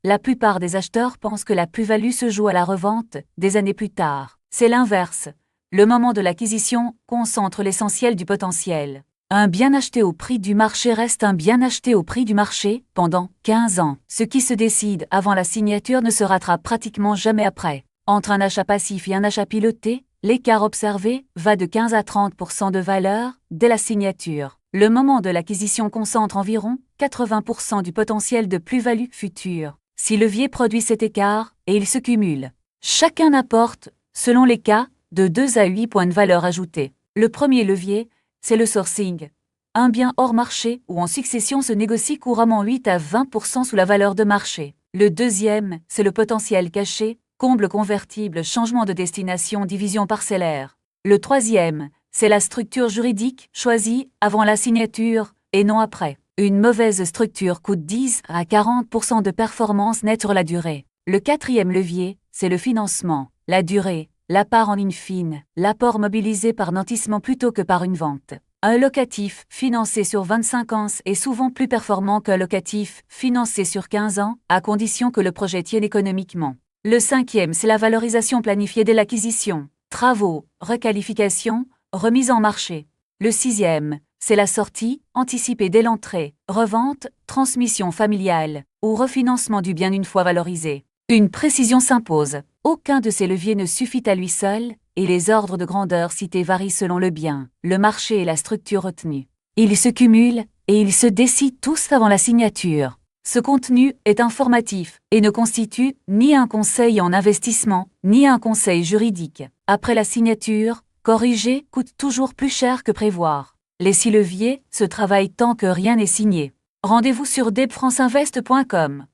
La plupart des acheteurs pensent que la plus-value se joue à la revente, des années plus tard. C'est l'inverse. Le moment de l'acquisition concentre l'essentiel du potentiel. Un bien acheté au prix du marché reste un bien acheté au prix du marché pendant 15 ans. Ce qui se décide avant la signature ne se rattrape pratiquement jamais après. Entre un achat passif et un achat piloté, l'écart observé va de 15 à 30% de valeur dès la signature. Le moment de l'acquisition concentre environ 80% du potentiel de plus-value future. 6 leviers produisent cet écart et ils se cumulent. Chacun apporte, selon les cas, de 2 à 8 points de valeur ajoutée. Le premier levier, c'est le sourcing. Un bien hors marché ou en succession se négocie couramment 8 à 20% sous la valeur de marché. Le deuxième, c'est le potentiel caché, comble convertible, changement de destination, division parcellaire. Le troisième, c'est la structure juridique choisie avant la signature et non après. Une mauvaise structure coûte 10 à 40% de performance nette sur la durée. Le quatrième levier, c'est le financement. La durée, la part en ligne fine, l'apport mobilisé par nantissement plutôt que par une vente. Un locatif financé sur 25 ans est souvent plus performant qu'un locatif financé sur 15 ans, à condition que le projet tienne économiquement. Le cinquième, c'est la valorisation planifiée dès l'acquisition. Travaux, requalification, remise en marché. Le sixième, c'est la sortie, anticipée dès l'entrée, revente, transmission familiale ou refinancement du bien une fois valorisé. Une précision s'impose. Aucun de ces leviers ne suffit à lui seul, et les ordres de grandeur cités varient selon le bien, le marché et la structure retenue. Ils se cumulent et ils se décident tous avant la signature. Ce contenu est informatif et ne constitue ni un conseil en investissement, ni un conseil juridique. Après la signature, corriger coûte toujours plus cher que prévoir. Les 6 leviers se travaillent tant que rien n'est signé. Rendez-vous sur debfranceinvest.com.